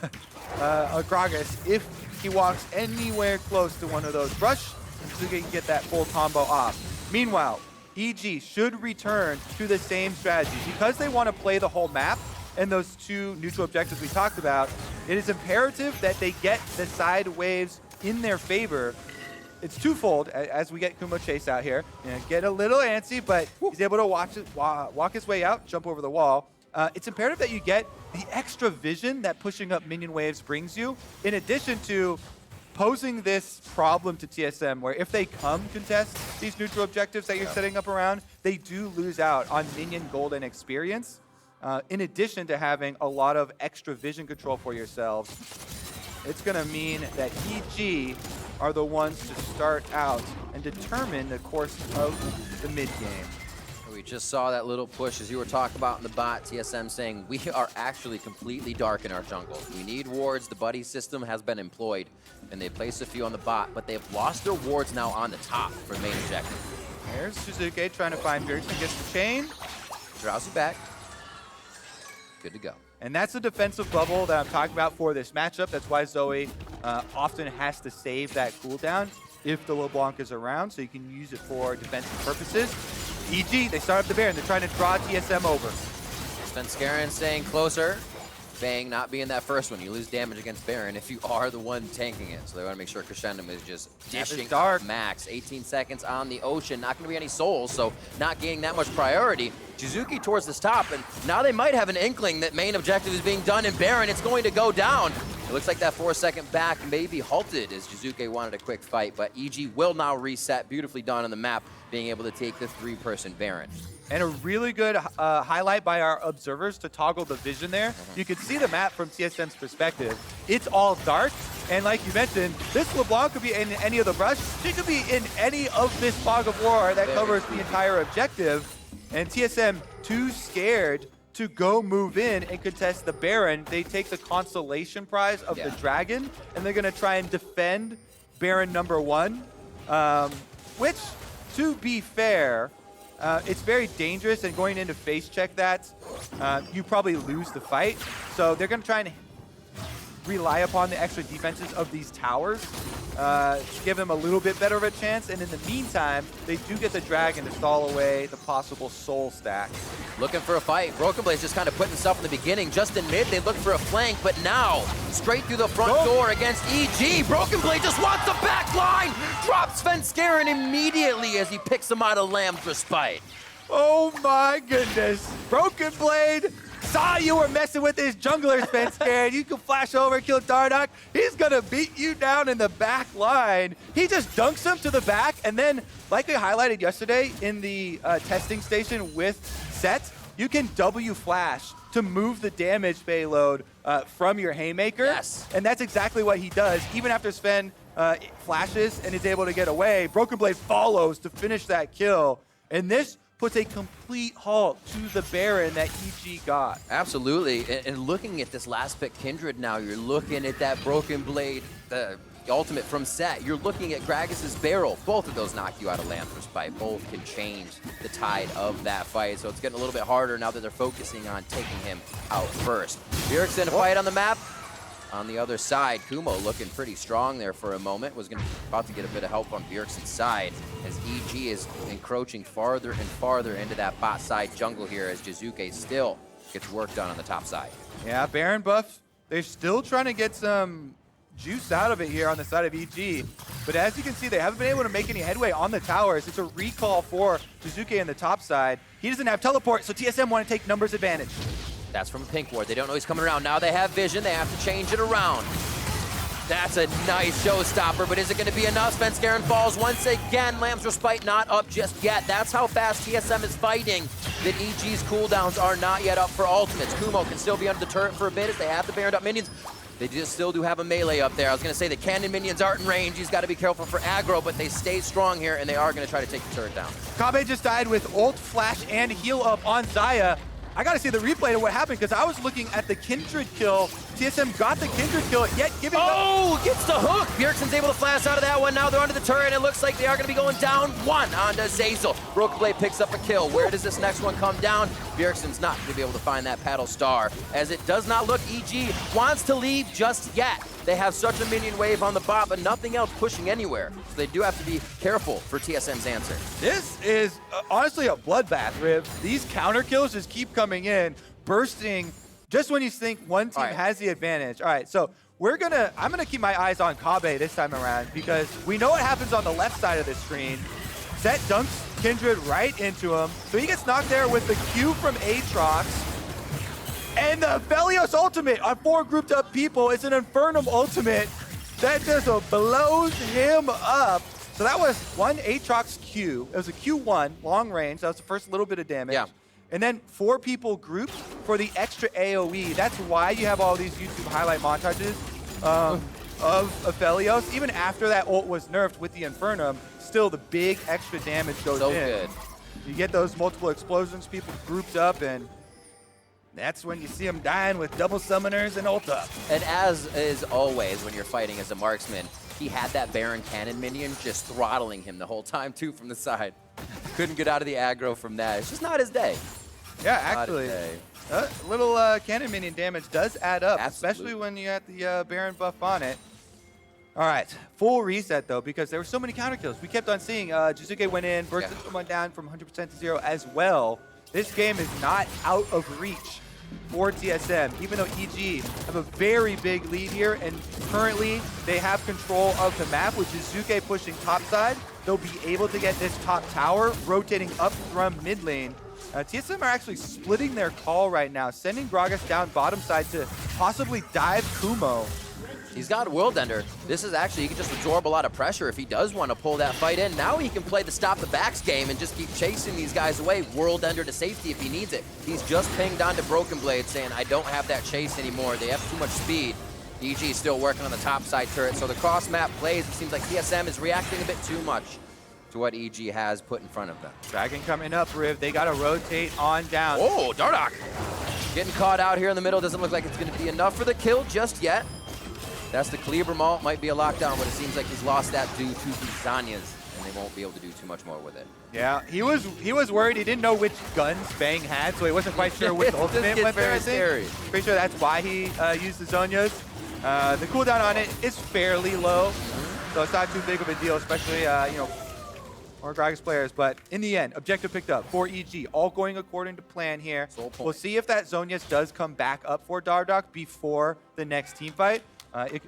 a Gragas if he walks anywhere close to one of those brush, and Jiizuke can get that full combo off. Meanwhile, EG should return to the same strategy. Because they want to play the whole map and those 2 neutral objectives we talked about, it is imperative that they get the side waves in their favor. It's twofold as we get Kumo chase out here. Get a little antsy, but he's able to walk his way out, jump over the wall. It's imperative that you get the extra vision that pushing up minion waves brings you, in addition to posing this problem to TSM, where if they come contest these neutral objectives that you're setting up around, they do lose out on minion golden experience, in addition to having a lot of extra vision control for yourselves. It's going to mean that EG are the ones to start out and determine the course of the mid game. We just saw that little push as you were talking about in the bot, TSM saying we are actually completely dark in our jungle. We need wards. The buddy system has been employed, and they placed a few on the bot, but they've lost their wards now on the top for main objective. There's Jiizuke trying to find Bjergsen, gets the chain. Drowsy back. Good to go. And that's the defensive bubble that I'm talking about for this matchup. That's why Zoe often has to save that cooldown if the LeBlanc is around, so you can use it for defensive purposes. EG, they start up the Baron. They're trying to draw TSM over. Svenskeren staying closer. Bang not being that first one. You lose damage against Baron if you are the one tanking it. So they want to make sure Crescendum is just dishing dark. max. 18 seconds on the Ocean. Not going to be any souls, so not gaining that much priority. Jiizuke towards this top, and now they might have an inkling that main objective is being done in Baron. It's going to go down. It looks like that 4-second back may be halted as Jiizuke wanted a quick fight, but EG will now reset. Beautifully done on the map, being able to take the 3-person Baron. And a really good highlight by our observers to toggle the vision there. You can see the map from TSM's perspective. It's all dark, and like you mentioned, this LeBlanc could be in any of the brush. She could be in any of this fog of war that covers the entire objective. And TSM too scared to go move in and contest the Baron. They take the consolation prize of the Dragon, and they're going to try and defend Baron #1, which, to be fair, it's very dangerous, and going in to face check that, you probably lose the fight. So they're going to try and rely upon the extra defenses of these towers to give them a little bit better of a chance. And in the meantime, they do get the Dragon to stall away the possible soul stack. Looking for a fight. Broken Blade's just kind of putting himself in the beginning. Just in mid, they look for a flank, but now, straight through the front door against EG. Broken Blade just wants the back line! Drops Svenskeren immediately as he picks him out of Lamb's Respite. Oh my goodness. Broken Blade saw you were messing with his jungler, Svenskeren. You can flash over, kill Dardoch. He's gonna beat you down in the back line. He just dunks him to the back, and then, like we highlighted yesterday in the testing station with Sett, you can W flash to move the damage payload from your Haymaker. Yes. And that's exactly what he does. Even after Sven flashes and is able to get away, Broken Blade follows to finish that kill. And this puts a complete halt to the Baron that EG got. Absolutely, and looking at this last pick, Kindred now, you're looking at that Broken Blade, the ultimate from Sett. You're looking at Gragas' barrel. Both of those knock you out of Lamb's Respite. Both can change the tide of that fight, so it's getting a little bit harder now that they're focusing on taking him out first. Bjergsen to fight on the map. On the other side, Kumo looking pretty strong there for a moment. Was about to get a bit of help on Bjergsen's side as EG is encroaching farther and farther into that bot side jungle here as Jiizuke still gets work done on the top side. Yeah, Baron buff. They're still trying to get some juice out of it here on the side of EG. But as you can see, they haven't been able to make any headway on the towers. It's a recall for Jiizuke in the top side. He doesn't have teleport, so TSM want to take numbers advantage. That's from Pink Ward. They don't know he's coming around. Now they have vision. They have to change it around. That's a nice showstopper, but is it going to be enough? Svenskeren falls once again. Lamb's Respite not up just yet. That's how fast TSM is fighting. That EG's cooldowns are not yet up for ultimates. Kumo can still be under the turret for a bit as they have the Baroned up minions. They just still do have a melee up there. I was going to say the cannon minions aren't in range. He's got to be careful for aggro, but they stay strong here, and they are going to try to take the turret down. Kobbe just died with ult, flash, and heal up on Xayah. I gotta see the replay of what happened because I was looking at the Kindred kill. TSM got the Kindred kill, yet giving up. Gets the hook. Bjergsen's able to flash out of that one. Now they're under the turret. It looks like they are gonna be going down one onto Zeyzal. Broken Blade picks up a kill. Where does this next one come down? Bjergsen's not gonna be able to find that paddle star as it does not look EG wants to leave just yet. They have such a minion wave on the bot, but nothing else pushing anywhere. So they do have to be careful for TSM's answer. This is honestly a bloodbath, Riv. These counter kills just keep coming in, bursting just when you think one team has the advantage. All right, so I'm gonna keep my eyes on Kobbe this time around because we know what happens on the left side of the screen. Sett dunks Kindred right into him. So he gets knocked there with the Q from Aatrox. And the Aphelios ultimate on 4 grouped up people is an Infernal ultimate that just blows him up. So that was one Aatrox Q. It was a Q1, long range. That was the first little bit of damage. Yeah. And then 4 people grouped for the extra AoE. That's why you have all these YouTube highlight montages of Aphelios. Even after that ult was nerfed with the Infernum, still the big extra damage goes in. So good. You get those multiple explosions, people grouped up, and that's when you see him dying with double summoners and ult up. And as is always when you're fighting as a marksman, he had that Baron cannon minion just throttling him the whole time too from the side. Couldn't get out of the aggro from that. It's just not his day. Yeah, actually, little cannon minion damage does add up, especially when you had the Baron buff on it. All right, full reset though, because there were so many counter kills. We kept on seeing Jiizuke went in, burst someone down from 100% to 0 as well. This game is not out of reach for TSM, even though EG have a very big lead here, and currently they have control of the map with Jiizuke pushing topside. They'll be able to get this top tower, rotating up from mid lane. TSM are actually splitting their call right now, sending Gragas down bottom side to possibly dive Kumo. He's got World Ender. This is actually, he can just absorb a lot of pressure if he does want to pull that fight in. Now he can play the stop the backs game and just keep chasing these guys away. World Ender to safety if he needs it. He's just pinged onto Broken Blade saying, I don't have that chase anymore. They have too much speed. EG is still working on the top side turret. So the cross map plays, it seems like TSM is reacting a bit too much to what EG has put in front of them. Dragon coming up, Riv. They got to rotate on down. Oh, Dardoch getting caught out here in the middle. Doesn't look like it's going to be enough for the kill just yet. That's the Kleber Malt, might be a lockdown, but it seems like he's lost that due to the Zanyas, and they won't be able to do too much more with it. Yeah, he was worried. He didn't know which guns Bang had, so he wasn't quite sure which ultimate went there, I think. Pretty sure that's why he used the Zonyas. The cooldown on it is fairly low, so it's not too big of a deal, especially, more Gragas players. But in the end, objective picked up for EG, all going according to plan here. We'll see if that Zonyas does come back up for Dardoch before the next team fight.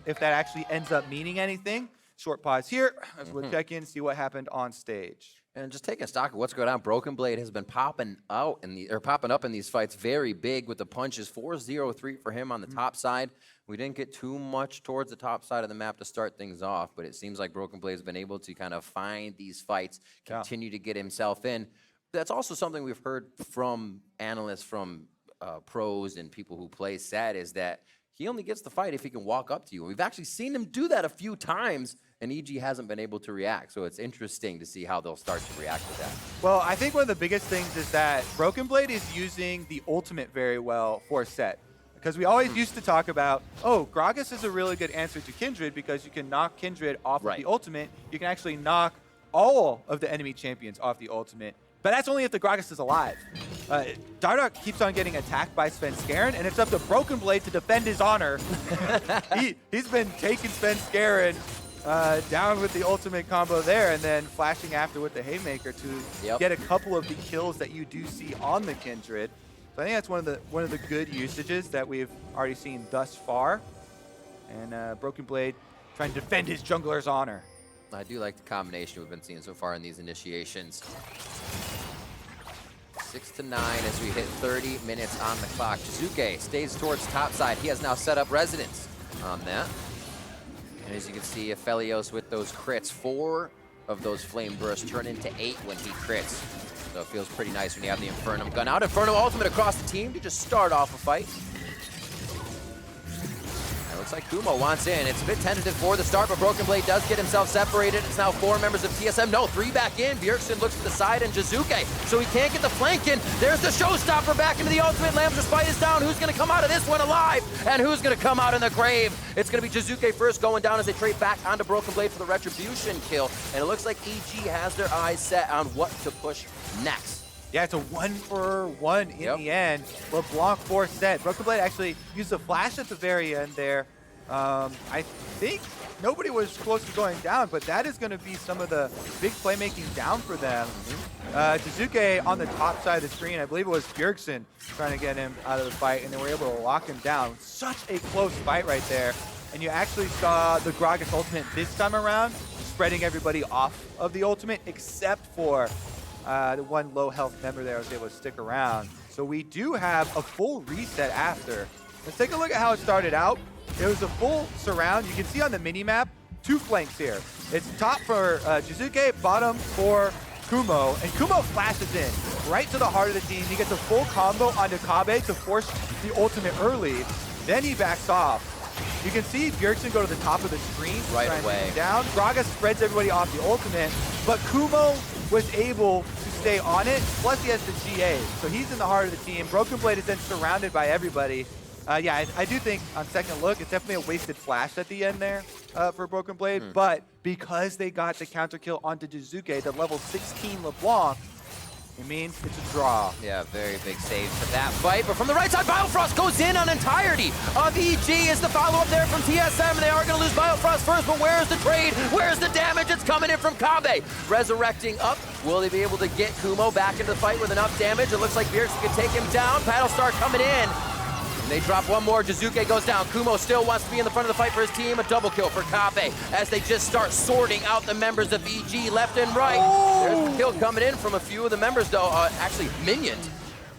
If that actually ends up meaning anything. Short pause here as we'll check in, see what happened on stage. And just taking stock of what's going on, Broken Blade has been popping up in these fights very big with the punches. 4-0-3 for him on the top side. We didn't get too much towards the top side of the map to start things off, but it seems like Broken Blade has been able to kind of find these fights, continue to get himself in. That's also something we've heard from analysts, from pros and people who play Sett, is that he only gets the fight if he can walk up to you. We've actually seen him do that a few times, and EG hasn't been able to react. So it's interesting to see how they'll start to react to that. Well, I think one of the biggest things is that Broken Blade is using the ultimate very well for Sett. Because we always used to talk about, oh, Gragas is a really good answer to Kindred because you can knock Kindred off of the ultimate. You can actually knock all of the enemy champions off the ultimate. But that's only if the Gragas is alive. Dardoch keeps on getting attacked by Svenskeren, and it's up to Broken Blade to defend his honor. He's been taking Svenskeren down with the ultimate combo there, and then flashing after with the Haymaker to get a couple of the kills that you do see on the Kindred. So I think that's one of the good usages that we've already seen thus far. And Broken Blade trying to defend his jungler's honor. I do like the combination we've been seeing so far in these initiations. 6 to 9 as we hit 30 minutes on the clock. Jiizuke stays towards topside. He has now set up residence on that. And as you can see, Aphelios with those crits, 4 of those flame bursts turn into 8 when he crits. So it feels pretty nice when you have the Infernal gun out. Infernal ultimate across the team to just start off a fight. Looks like Kumo wants in. It's a bit tentative for the start, but Broken Blade does get himself separated. It's now 4 members of TSM. No, 3 back in. Bjergsen looks to the side and Jiizuke, so he can't get the flank in. There's the showstopper back into the ultimate. Lamb's fight is down. Who's going to come out of this one alive? And who's going to come out in the grave? It's going to be Jiizuke first going down as they trade back onto Broken Blade for the retribution kill. And it looks like EG has their eyes set on what to push next. Yeah, it's a 1-for-1 in the end. LeBlanc for Sett. Broken Blade actually used a flash at the very end there. I think nobody was close to going down, but that is going to be some of the big playmaking down for them. Jiizuke on the top side of the screen, I believe it was Bjergsen trying to get him out of the fight, and they were able to lock him down. Such a close fight right there. And you actually saw the Gragas ultimate this time around, spreading everybody off of the ultimate, except for the one low health member there was able to stick around. So we do have a full reset after. Let's take a look at how it started out. It was a full surround. You can see on the mini-map, 2 flanks here. It's top for Jiizuke, bottom for Kumo, and Kumo flashes in right to the heart of the team. He gets a full combo onto Kobbe to force the ultimate early. Then he backs off. You can see Bjergsen go to the top of the screen right away. Down. Gragas spreads everybody off the ultimate, but Kumo was able to stay on it. Plus, he has the GA, so he's in the heart of the team. Broken Blade is then surrounded by everybody. Yeah, I do think on second look, it's definitely a wasted flash at the end there for Broken Blade. But because they got the counter kill onto Jiizuke, the level 16 LeBlanc, it means it's a draw. Yeah, very big save for that fight. But from the right side, Biofrost goes in on entirety of EG as the follow-up there from TSM. And they are going to lose Biofrost first, but where's the trade? Where's the damage? It's coming in from Kobbe. Resurrecting up. Will they be able to get Kumo back into the fight with enough damage? It looks like Bjergsen can take him down. Battlestar coming in. They drop one more. Jiizuke goes down. Kumo still wants to be in the front of the fight for his team. A double kill for Kobbe as they just start sorting out the members of EG left and right. There's the kill coming in from a few of the members, though. Actually, minions.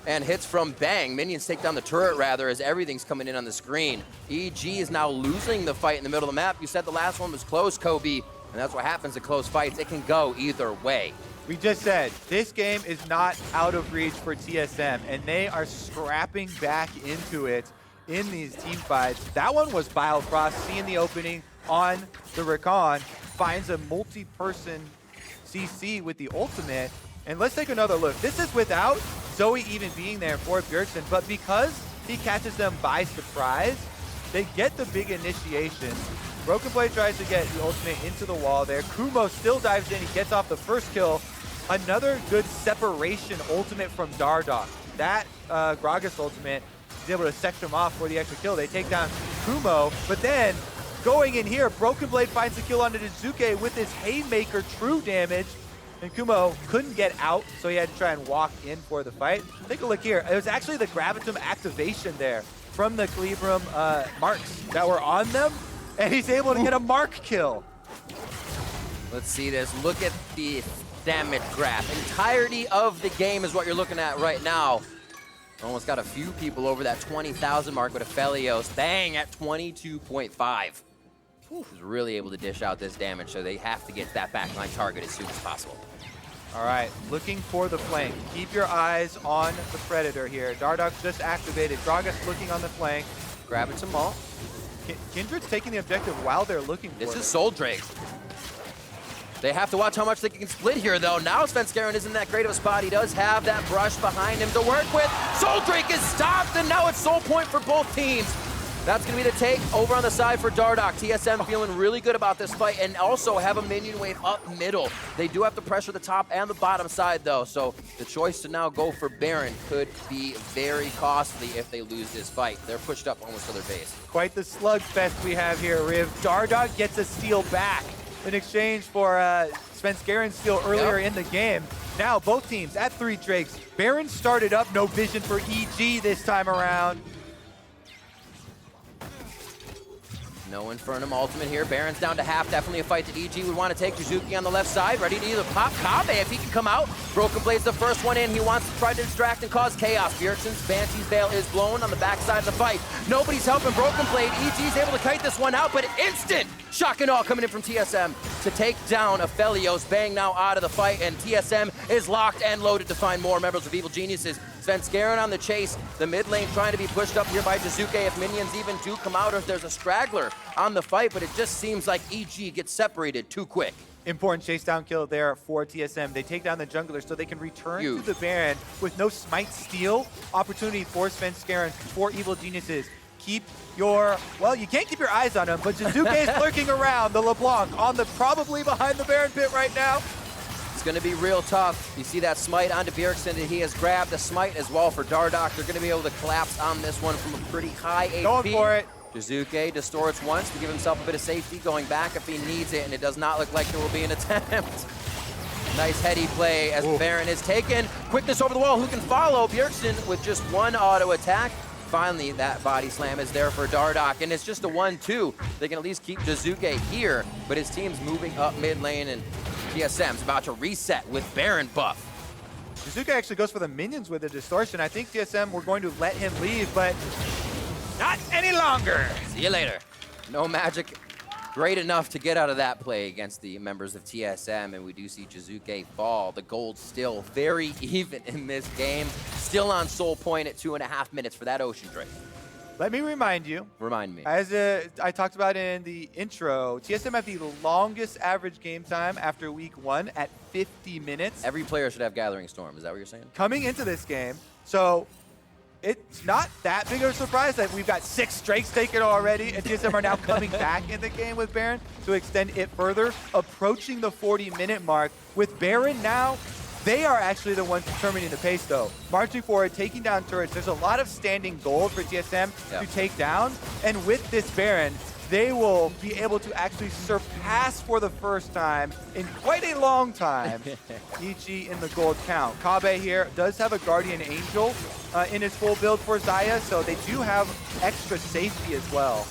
And hits from Bang. Minions take down the turret, rather, as everything's coming in on the screen. EG is now losing the fight in the middle of the map. You said the last one was close, Kobbe. And that's what happens in close fights. It can go either way. We just said, this game is not out of reach for TSM, and they are scrapping back into it in these team fights. That one was Biofrost seeing the opening on the Rakan, finds a multi-person CC with the ultimate. And let's take another look. This is without Zoe even being there for Bjergsen, but because he catches them by surprise, they get the big initiation. Broken Blade tries to get the ultimate into the wall there. Kumo still dives in. He gets off the first kill. Another good separation ultimate from Dardoch. That Gragas ultimate is able to section him off for the extra kill. They take down Kumo, but then going in here, Broken Blade finds the kill onto Jiizuke with his Haymaker true damage. And Kumo couldn't get out, so he had to try and walk in for the fight. Take a look here. It was actually the Gravitum activation there from the Cleverum marks that were on them, and he's able to get a mark kill. Let's see this. Look at the damage graph. Entirety of the game is what you're looking at right now. Almost got a few people over that 20,000 mark with Aphelios. Bang at 22.5. He's really able to dish out this damage, so they have to get that backline target as soon as possible. All right, looking for the flank. Keep your eyes on the Predator here. Dardoch just activated. Gragas looking on the flank. Grabbing some ult. Kindred's taking the objective while they're looking for This it. is Soul Drake. They have to watch how much they can split here, though. Now Svenskeren isn't that great of a spot. He does have that brush behind him to work with. Soul Drake is stopped, and now it's soul point for both teams. That's going to be the take over on the side for Dardoch. TSM feeling really good about this fight and also have a minion wave up middle. They do have to pressure the top and the bottom side, though, so the choice to now go for Baron could be very costly if they lose this fight. They're pushed up almost to their base. Quite the slugfest we have here, Riv. Dardoch gets a steal back in exchange for Svenskeren's steal earlier in the game. Now both teams at 3 Drakes. Baron started up, no vision for EG this time around. No Infernal ultimate here. Baron's down to half. Definitely a fight that EG would want to take. Jiizuke on the left side, ready to either pop Kobbe if he can come out. Broken Blade's the first one in. He wants to try to distract and cause chaos. Bjergsen's Banshee's Veil is blown on the backside of the fight. Nobody's helping Broken Blade. EG's able to kite this one out, but instant shock and awe coming in from TSM to take down Aphelios. Bang now out of the fight, and TSM is locked and loaded to find more members of Evil Geniuses. Svenskeren on the chase. The mid lane trying to be pushed up here by Jiizuke if minions even do come out or if there's a straggler on the fight, but it just seems like EG gets separated too quick. Important chase down kill there for TSM. They take down the jungler so they can return to the Baron with no smite steal. Opportunity for Svenskeren, for Evil Geniuses. Keep your, well, you can't keep your eyes on him, but Jiizuke is lurking around. The LeBlanc on the, probably behind the Baron pit right now. It's going to be real tough. You see that smite onto Bjergsen that he has grabbed. The smite as well for Dardoch. They're going to be able to collapse on this one from a pretty high AP. Going for it. Jiizuke distorts once to give himself a bit of safety, going back if he needs it, and it does not look like there will be an attempt. Nice heady play as Baron is taken. Quickness over the wall. Who can follow? Bjergsen with just one auto attack. Finally, that body slam is there for Dardoch, and it's just a 1-2. They can at least keep Jiizuke here, but his team's moving up mid lane, and TSM's about to reset with Baron buff. Jiizuke actually goes for the minions with the distortion. I think TSM were going to let him leave, but not any longer. See you later. No magic great enough to get out of that play against the members of TSM, and we do see Jiizuke fall. The gold still very even in this game. Still on soul point at 2.5 minutes for that Ocean Drake. Let me remind you. Remind me. As I talked about in the intro, TSM have the longest average game time after week 1 at 50 minutes. Every player should have Gathering Storm. Is that what you're saying? Coming into this game, so it's not that big of a surprise that we've got 6 Drakes taken already, and TSM are now coming back in the game with Baron to extend it further, approaching the 40-minute mark. With Baron now, they are actually the ones determining the pace, though. Marching forward, taking down turrets. There's a lot of standing gold for TSM to take down, and with this Baron, they will be able to actually surpass for the first time in quite a long time EG in the gold count. Kobbe here does have a Guardian Angel in his full build for Xayah, so they do have extra safety as well.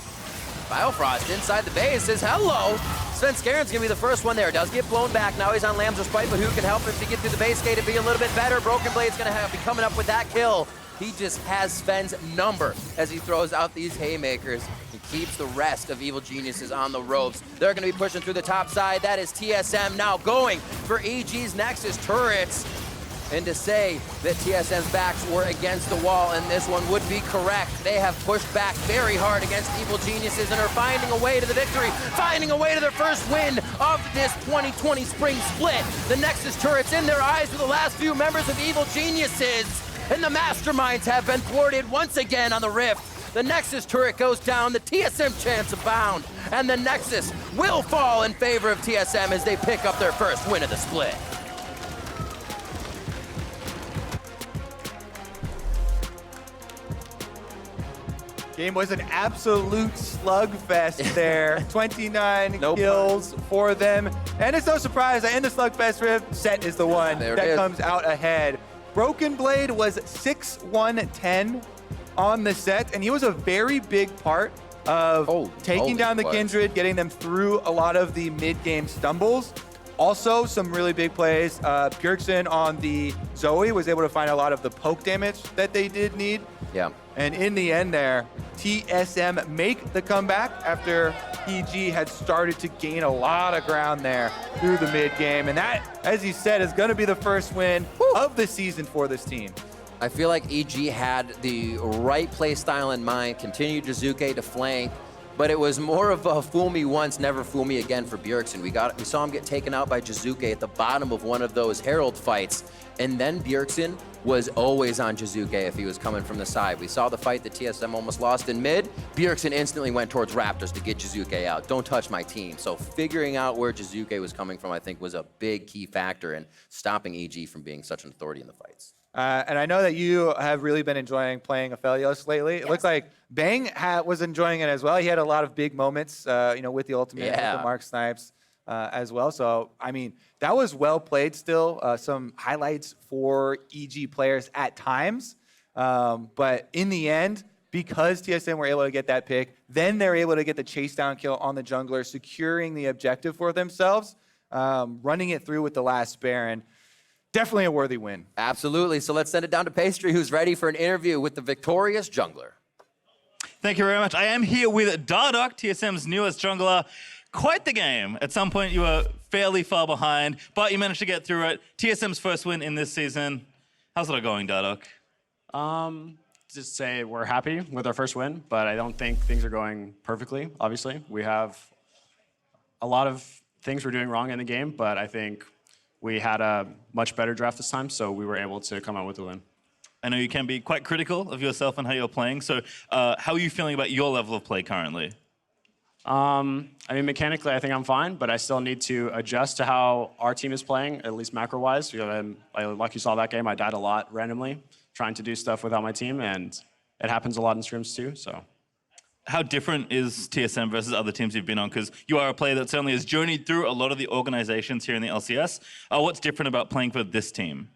Biofrost inside the base says hello. Svenskeren's gonna be the first one there. Does get blown back. Now he's on Lamb's Respite, but who can help him to get through the base gate and be a little bit better? Broken Blade's gonna be coming up with that kill. He just has Sven's number as he throws out these haymakers. He keeps the rest of Evil Geniuses on the ropes. They're gonna be pushing through the top side. That is TSM now going for EG's Nexus turrets. And to say that TSM's backs were against the wall, and this one would be correct. They have pushed back very hard against Evil Geniuses and are finding a way to the victory, finding a way to their first win of this 2020 Spring Split. The Nexus turrets in their eyes for the last few members of Evil Geniuses, and the masterminds have been thwarted once again on the Rift. The Nexus turret goes down, the TSM chance abound, and the Nexus will fall in favor of TSM as they pick up their first win of the split. Game was an absolute slugfest there. 29 kills for them. And it's no surprise that in the slugfest, Riv, Sett is the one that comes out ahead. Broken Blade was 6-1-10 on the Sett, and he was a very big part of taking down the Kindred, getting them through a lot of the mid-game stumbles. Also, some really big plays. Bjergsen on the Zoe was able to find a lot of the poke damage that they did need. Yeah. And in the end there, TSM make the comeback after EG had started to gain a lot of ground there through the mid game. And that, as you said, is going to be the first win of the season for this team. I feel like EG had the right play style in mind, continued Jiizuke to flank, but it was more of a fool me once, never fool me again for Bjergsen. We saw him get taken out by Jiizuke at the bottom of one of those Herald fights, and then Bjergsen was always on Jiizuke if he was coming from the side. We saw the fight that TSM almost lost in mid. Bjergsen instantly went towards Raptors to get Jiizuke out. Don't touch my team. So figuring out where Jiizuke was coming from, I think, was a big key factor in stopping EG from being such an authority in the fights. And I know that you have really been enjoying playing Aphelios lately. It looks like Bang was enjoying it as well. He had a lot of big moments, with the ultimate, with the Mark Snipes as well. So, I mean, that was well played still. Some highlights for EG players at times. But in the end, because TSM were able to get that pick, then they're able to get the chase down kill on the jungler, securing the objective for themselves, running it through with the last Baron. Definitely a worthy win. Absolutely. So let's send it down to Pastry, who's ready for an interview with the victorious jungler. Thank you very much. I am here with Dardoch, TSM's newest jungler. Quite the game. At some point, you were fairly far behind, but you managed to get through it. TSM's first win in this season. How's it all going, Dardoch? Just say we're happy with our first win, but I don't think things are going perfectly, obviously. We have a lot of things we're doing wrong in the game, but I think we had a much better draft this time, so we were able to come out with a win. I know you can be quite critical of yourself and how you're playing, so how are you feeling about your level of play currently? I mean, mechanically, I think I'm fine, but I still need to adjust to how our team is playing, at least macro-wise. Like you saw that game, I died a lot randomly, trying to do stuff without my team, and it happens a lot in scrims too, so. How different is TSM versus other teams you've been on? Because you are a player that certainly has journeyed through a lot of the organizations here in the LCS. What's different about playing for this team?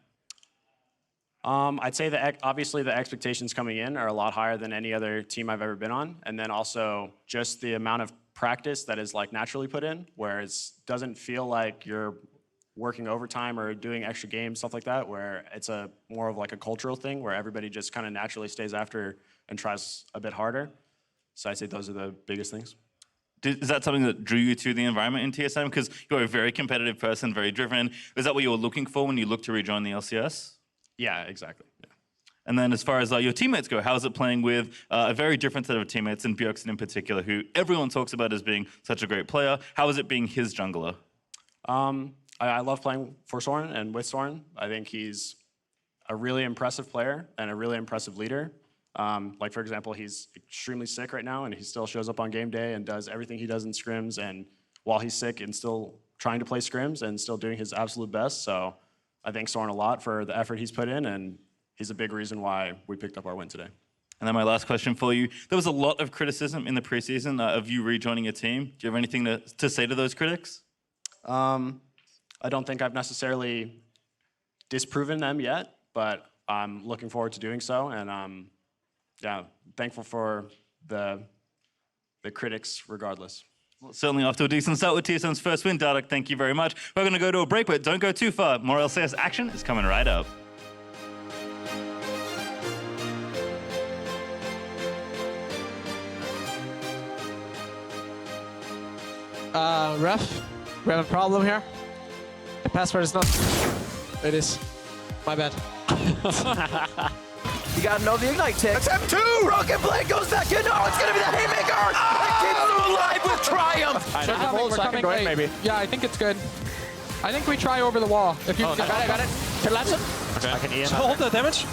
I'd say that obviously the expectations coming in are a lot higher than any other team I've ever been on. And then also just the amount of practice that is like naturally put in, where it doesn't feel like you're working overtime or doing extra games, stuff like that, where it's more of like a cultural thing where everybody just kind of naturally stays after and tries a bit harder. So I'd say those are the biggest things. Is that something that drew you to the environment in TSM? Because you're a very competitive person, very driven. Is that what you were looking for when you looked to rejoin the LCS? Yeah, exactly. Yeah. And then as far as your teammates go, how is it playing with a very different set of teammates, and Bjergsen in particular, who everyone talks about as being such a great player? How is it being his jungler? I love playing for Soren and with Soren. I think he's a really impressive player and a really impressive leader. Like, for example, he's extremely sick right now, and he still shows up on game day and does everything he does in scrims, and while he's sick and still trying to play scrims and still doing his absolute best. So I thank Soren a lot for the effort he's put in, and he's a big reason why we picked up our win today. And then my last question for you. There was a lot of criticism in the preseason of you rejoining a team. Do you have anything to say to those critics? I don't think I've necessarily disproven them yet, but I'm looking forward to doing so, and yeah, thankful for the critics regardless. Well, certainly off to a decent start with TSM's first win. Dardoch, thank you very much. We're going to go to a break, but don't go too far. More LCS action is coming right up. Ref, we have a problem here. The password is not... It is. My bad. You gotta know the Ignite tick. Attempt 2! Rocket Blade goes back in. Oh, it's gonna be the Haymaker! It keeps them alive with triumph! We're coming. Going, maybe. Yeah, I think it's good. I think we try over the wall. If you I got it. Can latch it? Okay. I can Ian. Hold the damage.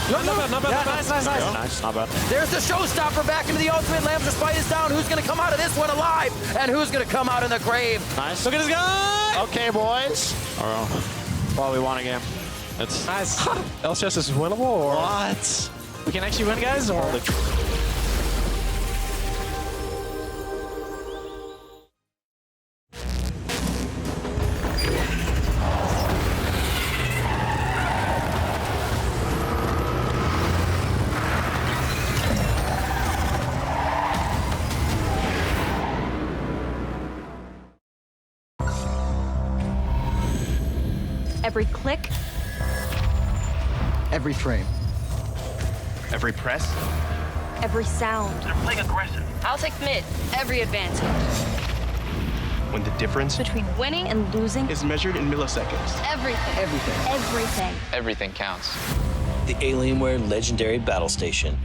Not bad. Yeah, Nice, not bad. There's the showstopper back into the ultimate. Lambs despite is down. Who's gonna come out of this one alive? And who's gonna come out in the grave? Nice. Look at this guy! Okay, boys. Well, we won a game. It's Nice. LCS is winnable, or what? we can actually win, guys? Or Every click, Every frame. Every press, every sound. They're playing aggressive. I'll take mid, every advantage. When the difference Between winning and losing is measured in milliseconds. everything. Everything. Everything. Everything counts. The Alienware Legendary Battle Station.